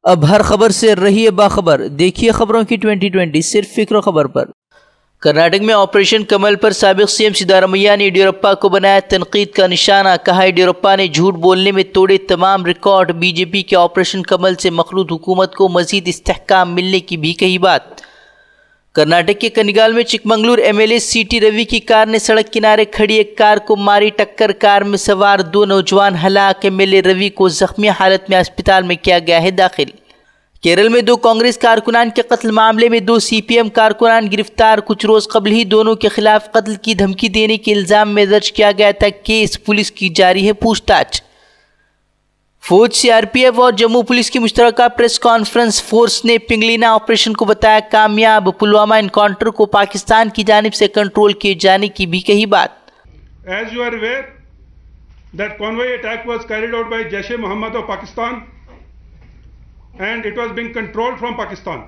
अब हर खबर से रहिए बाखबर, देखिए खबरों की 2020 सिर्फ फिक्र खबर पर। कर्नाटक में ऑपरेशन कमल पर साबिक सीएम सिद्धारमैया ने येडियुरप्पा को बनाया तनकीद का निशाना। कहा येडियुरप्पा ने झूठ बोलने में तोड़े तमाम रिकॉर्ड। बीजेपी के ऑपरेशन कमल से मखलूत हुकूमत को मजीद इस्तेहकाम मिलने की भी कही बात। कर्नाटक के कनिगाल में चिकमंगलूर एमएलए सीटी रवि की कार ने सड़क किनारे खड़ी एक कार को मारी टक्कर। कार में सवार 2 नौजवान हलाक। एमएलए रवि को जख्मी हालत में अस्पताल में किया गया है दाखिल। केरल में 2 कांग्रेस कारकुनान के कत्ल मामले में 2 सीपीएम कारकुनान गिरफ्तार। कुछ रोज कबल ही दोनों के खिलाफ कत्ल की धमकी देने के इल्जाम में दर्ज किया गया था केस। पुलिस की जारी है पूछताछ। फौज, सीआरपीएफ और जम्मू पुलिस की मुश्तरका प्रेस कॉन्फ्रेंस। फोर्स ने पिंगलीना ऑपरेशन को बताया कामयाब। पुलवामा एनकाउंटर को पाकिस्तान की जानिब से कंट्रोल किए जाने की भी कही बात। As you are aware, that convoy attack was carried out by Jaish-e-Mohammed of Pakistan and it was being controlled from Pakistan.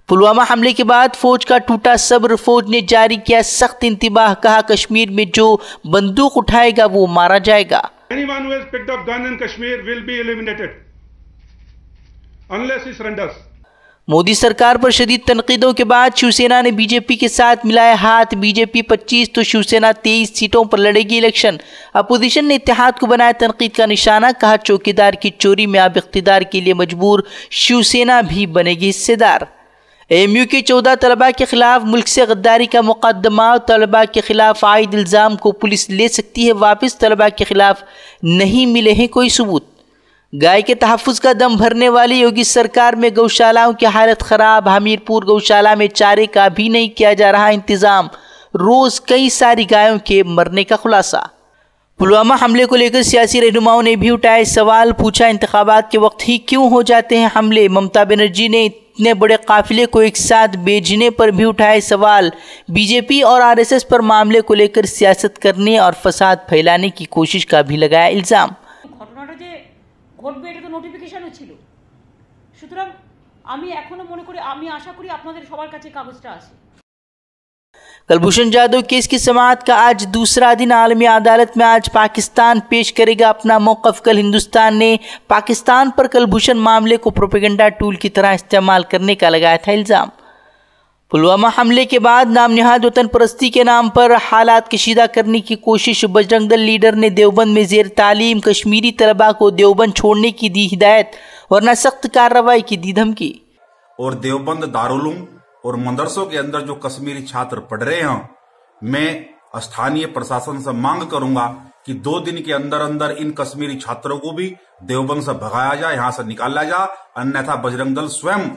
Pulwama हमले के बाद फौज का टूटा सब्र। फौज ने जारी किया सख्त इंतबाह। कहा कश्मीर में जो बंदूक उठाएगा वो मारा जाएगा। Anyone who has picked up gun in Kashmir will be eliminated unless he surrenders. Modi सरकार पर शदीद तनकीदों के बाद शिवसेना ने बीजेपी के साथ मिलाए हाथ। बीजेपी 25 तो शिवसेना 23 सीटों पर लड़ेगी इलेक्शन। अपोजिशन ने इत्तेहाद को बनाया तनकीद का निशाना। कहा चौकीदार की चोरी में अब इख्तिदार के लिए मजबूर शिवसेना भी बनेगी हिस्सेदार। एएमयू के 14 तलबा के खिलाफ मुल्क से गद्दारी का मुकदमा। तलबा के खिलाफ आयद इल्ज़ाम को पुलिस ले सकती है वापस। तलबा के खिलाफ नहीं मिले हैं कोई सबूत। गाय के तहफ़्फ़ुज़ का दम भरने वाली योगी सरकार में गौशालाओं की हालत ख़राब। हमीरपुर गौशाला में चारे का भी नहीं किया जा रहा इंतज़ाम। रोज़ कई सारी गायों के मरने का खुलासा। पुलवामा हमले को लेकर सियासी रहनुमाओं ने भी उठाए सवाल। पूछा इंतखाबात के वक्त ही क्यों हो जाते हैं हमले। ममता बनर्जी ने इतने बड़े काफिले को एक साथ भेजने पर भी उठाए सवाल। बीजेपी और आरएसएस पर मामले को लेकर सियासत करने और फसाद फैलाने की कोशिश का भी लगाया इल्ज़ाम। ঘটনাটা যে ঘটবে এটা তো নোটিফিকেশনও ছিল, সুতরাং আমি এখনো মনে করি, আমি আশা করি আপনাদের সবার কাছে কাগজটা আসে। कुलभूषण जाधव केस की समाअत का आज दूसरा दिन। आलमी अदालत में आज पाकिस्तान पेश करेगा अपना मौक़िफ़। कल हिंदुस्तान ने पाकिस्तान पर कुलभूषण मामले को प्रोपेगेंडा टूल की तरह इस्तेमाल करने का लगाया था इल्ज़ाम। पुलवामा हमले के बाद नाम निहाद वतन परस्ती के नाम पर हालात कशीदा करने की कोशिश। बजरंग दल लीडर ने देवबंद में ज़ेर तालीम कश्मीरी तलबा को देवबंद छोड़ने की दी हिदायत, वरना सख्त कार्रवाई की दी धमकी। और देवबंद दारुलूम और मदरसों के अंदर जो कश्मीरी छात्र पढ़ रहे हैं, मैं स्थानीय प्रशासन से मांग करूंगा कि 2 दिन के अंदर अंदर इन कश्मीरी छात्रों को भी देवबंद से भगाया जाए, यहां से निकाला जाए, अन्यथा बजरंग दल स्वयं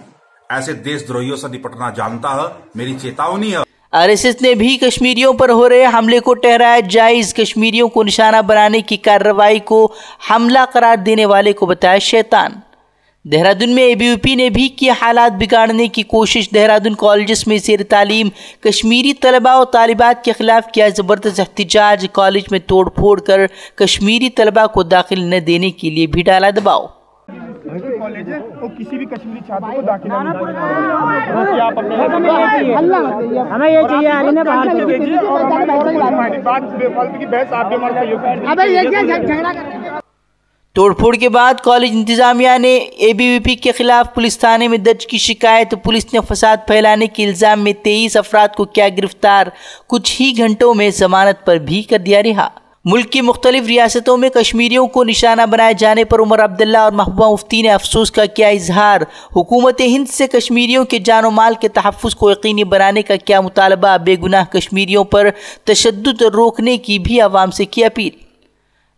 ऐसे देशद्रोहियों से निपटना जानता है। मेरी चेतावनी है। आरएसएस ने भी कश्मीरियों पर हो रहे हमले को ठहराया जायज। कश्मीरियों को निशाना बनाने की कार्रवाई को हमला करार देने वाले को बताया शैतान। देहरादून में एबीवीपी ने भी किया हालात बिगाड़ने की कोशिश। देहरादून कॉलेजेस में ज़ेर तालीम कश्मीरी तलबा और तालिबात के खिलाफ किया ज़बरदस्त एहतजाज। कॉलेज में तोड़ फोड़ कर कश्मीरी तलबा को दाखिल न देने के लिए भी डाला दबाव। कॉलेज है वो किसी भी कश्मीरी छात्र को दाखिला नहीं देगा। हमें ये चाहिए तोड़फोड़ के बाद कॉलेज इंतजामिया ने एबीवीपी के खिलाफ पुलिस थाने में दर्ज की शिकायत। पुलिस ने फसाद फैलाने के इल्ज़ाम में 23 अफराद को किया गिरफ्तार। कुछ ही घंटों में जमानत पर भी कर दिया रिहा। मुल्क की मुख्तलिफ रियासतों में कश्मीरियों को निशाना बनाए जाने पर उमर अब्दुल्ला और महबूबा मुफ्ती ने अफसोस का किया इजहार। हुकूमत हिंद से कश्मीरियों के जान और माल के तहफ़्फ़ुज़ को यकीनी बनाने का किया मुतालबा। बेगुनाह कश्मीरियों पर तशद्दुद रोकने की भी आवाम से की अपील।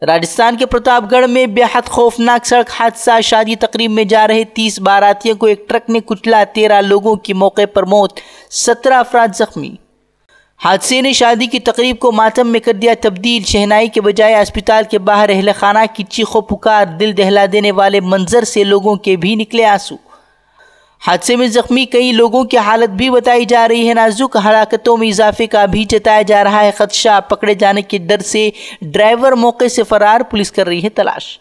राजस्थान के प्रतापगढ़ में बेहद खौफनाक सड़क हादसा। शादी तकरीब में जा रहे 30 बारातियों को एक ट्रक ने कुचला। 13 लोगों की मौके पर मौत, 17 अफराद जख्मी। हादसे ने शादी की तकरीब को मातम में कर दिया तब्दील। शहनाई के बजाय अस्पताल के बाहर अहले खाना की चीखों पुकार। दिल दहला देने वाले मंजर से लोगों के भी निकले आंसू। हादसे में जख्मी कई लोगों की हालत भी बताई जा रही है नाजुक। हलाकतों में इजाफे का भी जताया जा रहा है खदशा। पकड़े जाने के डर से ड्राइवर मौके से फरार, पुलिस कर रही है तलाश।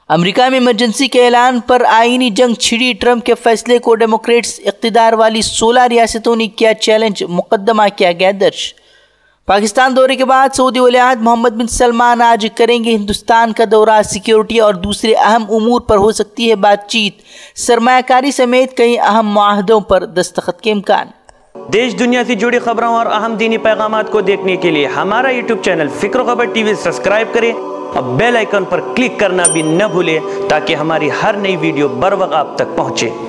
अमेरिका में इमरजेंसी के ऐलान पर आईनी जंग छिड़ी। ट्रंप के फैसले को डेमोक्रेट्स इक़्तिदार वाली 16 रियासतों ने किया चैलेंज। मुकदमा किया गया दर्ज। पाकिस्तान दौरे के बाद सऊदी वली-अहद मोहम्मद बिन सलमान आज करेंगे हिंदुस्तान का दौरा। सिक्योरिटी और दूसरे अहम उमूर पर हो सकती है बातचीत। सरमायाकारी समेत कई अहम मुआहदों पर दस्तखत के इम्कान। देश दुनिया से जुड़ी खबरों और अहम दीनी पैगामात को देखने के लिए हमारा यूट्यूब चैनल फिक्र खबर टीवी सब्सक्राइब करें और बेल आइकन पर क्लिक करना भी न भूलें ताकि हमारी हर नई वीडियो बर वक्त आप तक पहुँचे।